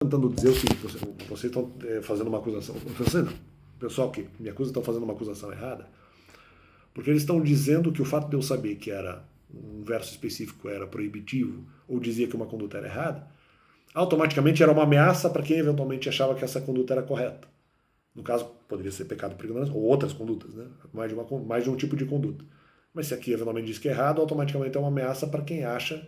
tentando dizer o seguinte: vocês estão fazendo uma acusação. Você não. O pessoal que me acusa estão fazendo uma acusação errada, porque eles estão dizendo que o fato de eu saber que era um verso específico era proibitivo ou dizia que uma conduta era errada, automaticamente era uma ameaça para quem eventualmente achava que essa conduta era correta. No caso, poderia ser pecado por ignorância ou outras condutas, né? Mais de um tipo de conduta. Mas se aqui eventualmente diz que é errado, automaticamente é uma ameaça para quem acha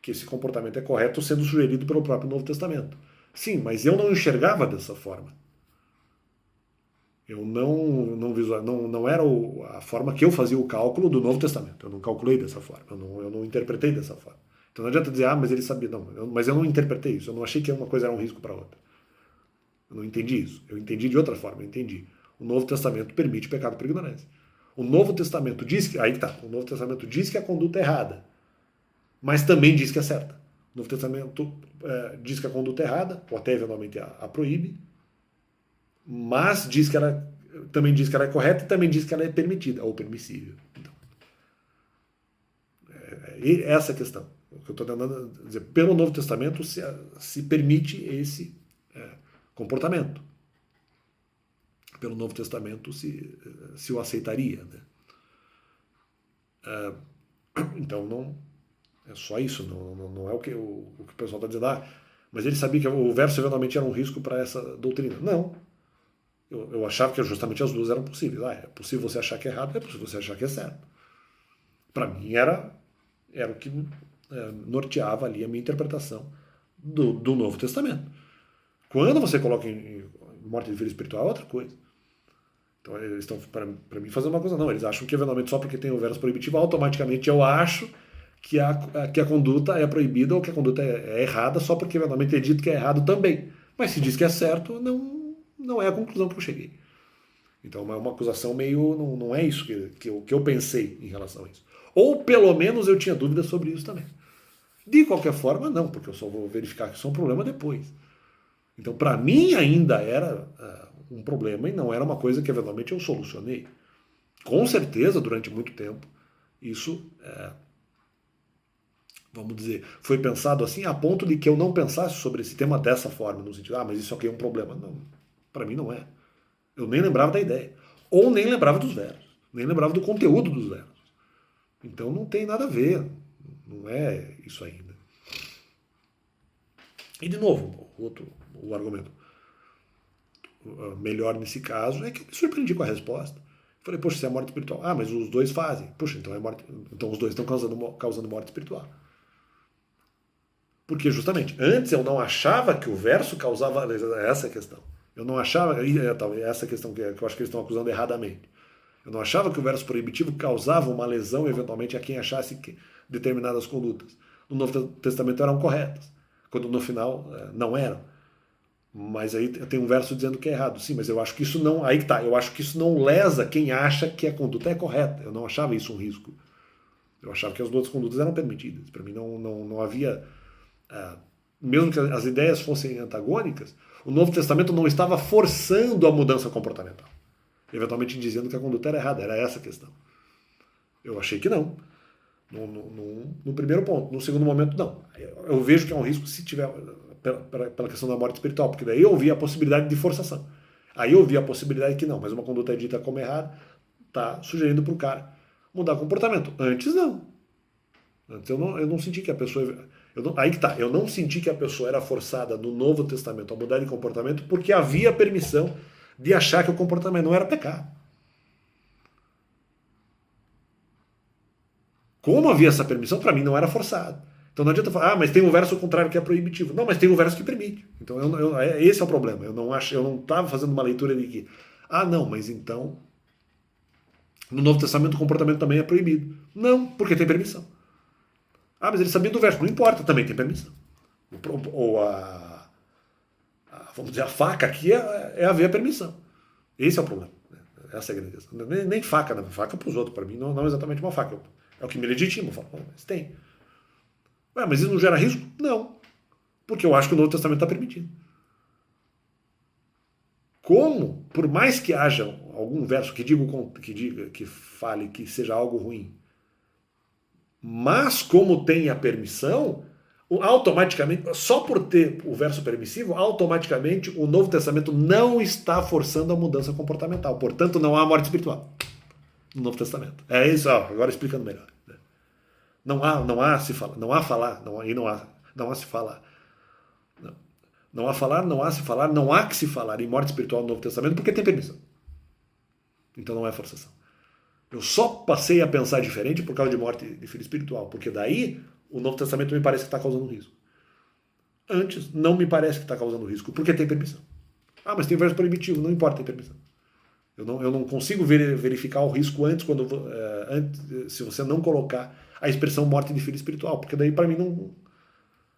que esse comportamento é correto, sendo sugerido pelo próprio Novo Testamento. Sim, mas eu não enxergava dessa forma. Eu não era a forma que eu fazia o cálculo do Novo Testamento. Eu não calculei dessa forma, eu não interpretei dessa forma. Então não adianta dizer, mas ele sabia. Não, mas eu não interpretei isso. Eu não achei que uma coisa era um risco para outra. Eu não entendi isso. Eu entendi de outra forma. Eu entendi. O Novo Testamento permite pecado por ignorância. O Novo Testamento diz que. Aí tá. O Novo Testamento diz que a conduta é errada, mas também diz que é certa. O Novo Testamento diz que a conduta é errada, ou até eventualmente a proíbe, mas também diz que ela é correta e também diz que ela é permitida ou permissível. Então, essa é a questão. O que eu estou tentando dizer, pelo Novo Testamento se permite esse comportamento. Pelo Novo Testamento se o aceitaria. Né? Então não é só isso, não é o que o pessoal está dizendo. Mas ele sabia que o verso eventualmente era um risco para essa doutrina. Não. Eu achava que justamente as duas eram possíveis. É possível você achar que é errado, é possível você achar que é certo. Para mim era o que norteava ali a minha interpretação do Novo Testamento. Quando você coloca em morte de vida espiritual é outra coisa. Então eles estão, para mim, fazendo uma coisa. Não, eles acham que eventualmente só porque tem o verso proibitivo, automaticamente eu acho que a conduta é proibida ou que a conduta é errada só porque eventualmente é dito que é errado também. Mas se diz que é certo, não é a conclusão que eu cheguei. Então é uma acusação meio. Não é isso que eu pensei em relação a isso. Ou pelo menos eu tinha dúvidas sobre isso também. De qualquer forma, não, porque eu só vou verificar que isso é um problema depois. Então, para mim, ainda era um problema e não era uma coisa que eventualmente eu solucionei. Com certeza, durante muito tempo, isso, vamos dizer, foi pensado assim a ponto de que eu não pensasse sobre esse tema dessa forma, no sentido, mas isso aqui é um problema. Não, para mim não é. Eu nem lembrava da ideia. Ou nem lembrava dos versos. Nem lembrava do conteúdo dos versos. Então não tem nada a ver. Não é isso ainda. E de novo, o argumento melhor nesse caso é que eu me surpreendi com a resposta. Falei, poxa, se é morte espiritual. Mas os dois fazem. Puxa, então é morte. Então os dois estão causando morte espiritual. Porque justamente, antes eu não achava que o verso causava essa questão. Eu não achava, essa questão que eu acho que eles estão acusando erradamente. Eu não achava que o verso proibitivo causava uma lesão, eventualmente, a quem achasse que determinadas condutas no Novo Testamento eram corretas, quando no final não eram. Mas aí tem um verso dizendo que é errado. Sim, mas eu acho que isso não. Aí que tá, eu acho que isso não lesa quem acha que a conduta é correta. Eu não achava isso um risco. Eu achava que as duas condutas eram permitidas. Para mim não havia. Mesmo que as ideias fossem antagônicas, o Novo Testamento não estava forçando a mudança comportamental. Eventualmente dizendo que a conduta era errada. Era essa a questão. Eu achei que não. No primeiro ponto. No segundo momento, não. Eu vejo que é um risco se tiver. Pela questão da morte espiritual, porque daí eu vi a possibilidade de forçação. Aí eu vi a possibilidade que não, mas uma conduta é dita como errada, tá sugerindo para o cara mudar comportamento. Antes não. Antes eu não senti que a pessoa. Aí que tá, eu não senti que a pessoa era forçada no Novo Testamento a mudar de comportamento porque havia permissão de achar que o comportamento não era pecado. Como havia essa permissão, para mim não era forçado. Então não adianta falar, mas tem um verso contrário que é proibitivo. Não, mas tem um verso que permite. Então esse é o problema. Eu não estava fazendo uma leitura de que, não, mas então no Novo Testamento o comportamento também é proibido. Não, porque tem permissão. Mas ele sabia do verso. Não importa, também tem permissão. Vamos dizer, a faca aqui é haver a permissão. Esse é o problema. Essa é a grande questão. Nem faca, não. Faca para os outros. Para mim não é exatamente uma faca. É o que me legitima. Eu falo, mas tem. Mas isso não gera risco? Não. Porque eu acho que o Novo Testamento está permitindo. Como, por mais que haja algum verso que fale que seja algo ruim, mas como tem a permissão, automaticamente, só por ter o verso permissivo, automaticamente o Novo Testamento não está forçando a mudança comportamental. Portanto, não há morte espiritual no Novo Testamento. É isso, ó, agora explicando melhor. Não há se falar, não há falar, não há se falar. Não há falar, não há se falar, não há que se falar em morte espiritual no Novo Testamento porque tem permissão. Então não é forçação. Eu só passei a pensar diferente por causa de morte de filho espiritual, porque daí o Novo Testamento me parece que está causando risco. Antes, não me parece que está causando risco, porque tem permissão. Ah, mas tem verso proibitivo, não importa, tem permissão. Eu não consigo verificar o risco antes, se você não colocar a expressão morte de filho espiritual, porque daí para mim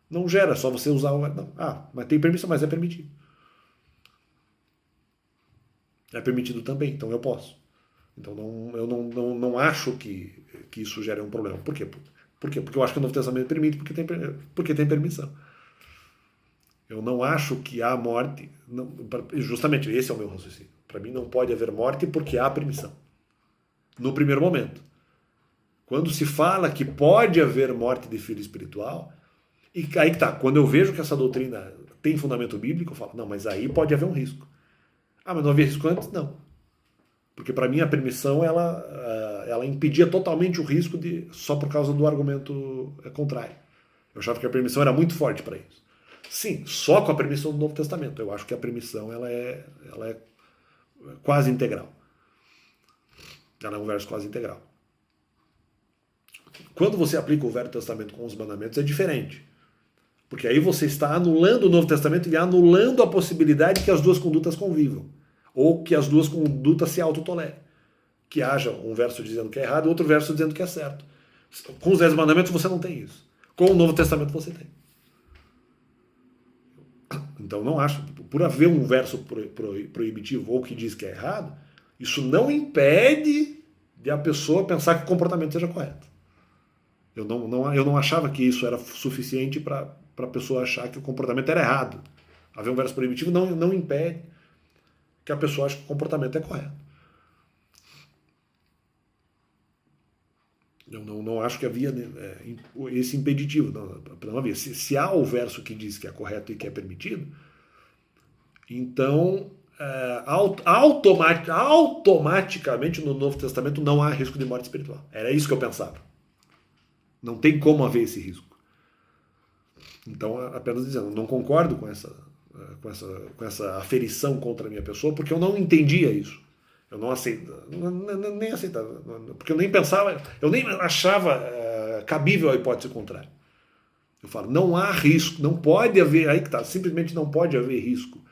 não gera, só você usar o... Não. Ah, mas tem permissão, mas é permitido. É permitido também, então eu posso. Então eu não acho que isso gere um problema. Por quê? Porque eu acho que o Novo Testamento permite porque tem permissão. Eu não acho que há morte. Justamente esse é o meu raciocínio. Para mim não pode haver morte porque há permissão. No primeiro momento. Quando se fala que pode haver morte de filho espiritual, e aí que tá, quando eu vejo que essa doutrina tem fundamento bíblico, eu falo, não, mas aí pode haver um risco. Ah, mas não havia risco antes? Não. Porque para mim a permissão ela impedia totalmente o risco só por causa do argumento contrário. Eu achava que a permissão era muito forte para isso. Sim, só com a permissão do Novo Testamento. Eu acho que a permissão ela é quase integral. Ela é um verso quase integral. Quando você aplica o Velho Testamento com os mandamentos é diferente. Porque aí você está anulando o Novo Testamento e anulando a possibilidade que as duas condutas convivam. Ou que as duas condutas se autotolerem. Que haja um verso dizendo que é errado e outro verso dizendo que é certo. Com os 10 mandamentos você não tem isso. Com o Novo Testamento você tem. Então não acho, por haver um verso proibitivo ou que diz que é errado, isso não impede de a pessoa pensar que o comportamento seja correto. Eu não achava que isso era suficiente para a pessoa achar que o comportamento era errado. Haver um verso proibitivo não impede que a pessoa ache que o comportamento é correto. Eu não acho que havia esse impeditivo. Não havia. Se há o verso que diz que é correto e que é permitido, então automaticamente no Novo Testamento não há risco de morte espiritual. Era isso que eu pensava. Não tem como haver esse risco. Então, apenas dizendo, não concordo com essa aferição contra a minha pessoa, porque eu não entendia isso. Eu não aceitava, nem aceitava, porque eu nem pensava, eu nem achava cabível a hipótese contrária. Eu falo, não há risco, não pode haver, aí que tá, simplesmente não pode haver risco.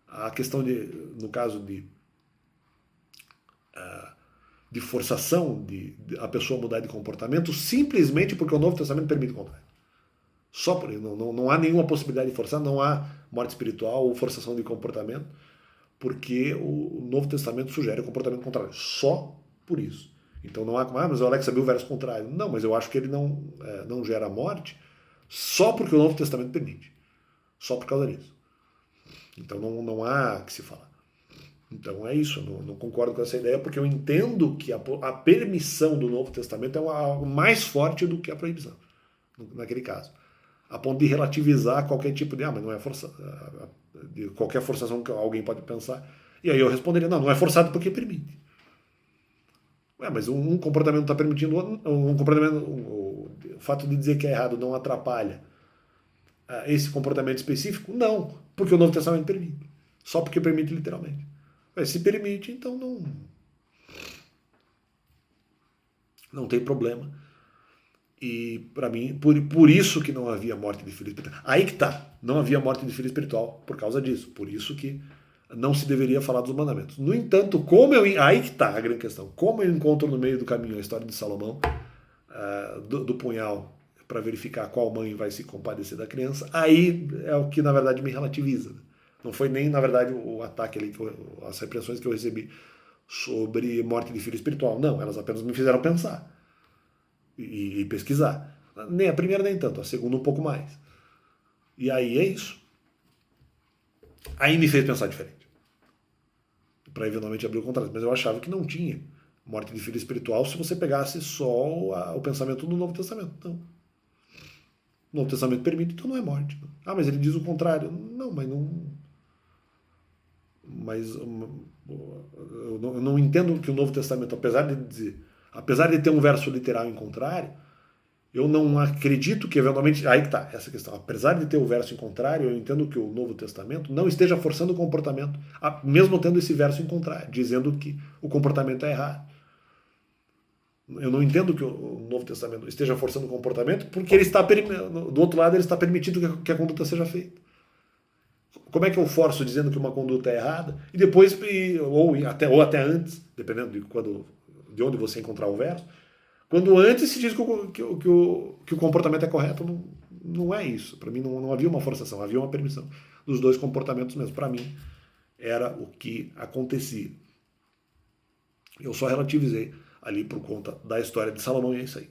A questão no caso de forçação, de a pessoa mudar de comportamento, simplesmente porque o Novo Testamento permite o contrário. Só por isso, não há nenhuma possibilidade de forçar, não há morte espiritual ou forçação de comportamento, porque o Novo Testamento sugere o comportamento contrário. Só por isso. Então não há como, mas o Alex sabia o verso contrário. Não, mas eu acho que ele não gera morte só porque o Novo Testamento permite. Só por causa disso. Então não há que se falar. Então é isso, eu não concordo com essa ideia, porque eu entendo que a permissão do Novo Testamento é algo mais forte do que a proibição, naquele caso. A ponto de relativizar qualquer tipo mas não é forçado, de qualquer forçação que alguém pode pensar. E aí eu responderia, não é forçado porque permite. Mas um comportamento está permitindo, o fato de dizer que é errado não atrapalha esse comportamento específico? Não, porque o Novo Testamento permite. Só porque permite literalmente. Se permite, então não tem problema. E para mim, por isso que não havia morte de filho espiritual. Aí que tá, não havia morte de filho espiritual por causa disso. Por isso que não se deveria falar dos mandamentos. No entanto, aí que tá a grande questão. Como eu encontro no meio do caminho a história de Salomão, do punhal, para verificar qual mãe vai se compadecer da criança, aí é o que na verdade me relativiza. Não foi nem, na verdade, o ataque ali, as repressões que eu recebi sobre morte de filho espiritual. Não, elas apenas me fizeram pensar e pesquisar. Nem a primeira nem tanto, a segunda um pouco mais. E aí é isso. Aí me fez pensar diferente. Para eventualmente abrir o contraste. Mas eu achava que não tinha morte de filho espiritual se você pegasse só o pensamento do Novo Testamento. Não. O Novo Testamento permite, então não é morte. Ah, mas ele diz o contrário. Não, mas não. Mas eu não entendo que o Novo Testamento, apesar de ter um verso literal em contrário, eu não acredito que eventualmente. Aí que está essa questão. Apesar de ter o verso em contrário, eu entendo que o Novo Testamento não esteja forçando o comportamento, mesmo tendo esse verso em contrário, dizendo que o comportamento é errado. Eu não entendo que o Novo Testamento esteja forçando o comportamento, porque ele está, do outro lado, ele está permitindo que a conduta seja feita. Como é que eu forço dizendo que uma conduta é errada e depois, ou até antes, dependendo de onde você encontrar o verso, quando antes se diz que o comportamento é correto, não é isso. Para mim não havia uma forçação, havia uma permissão dos dois comportamentos mesmo. Para mim era o que acontecia. Eu só relativizei ali por conta da história de Salomão e é isso aí.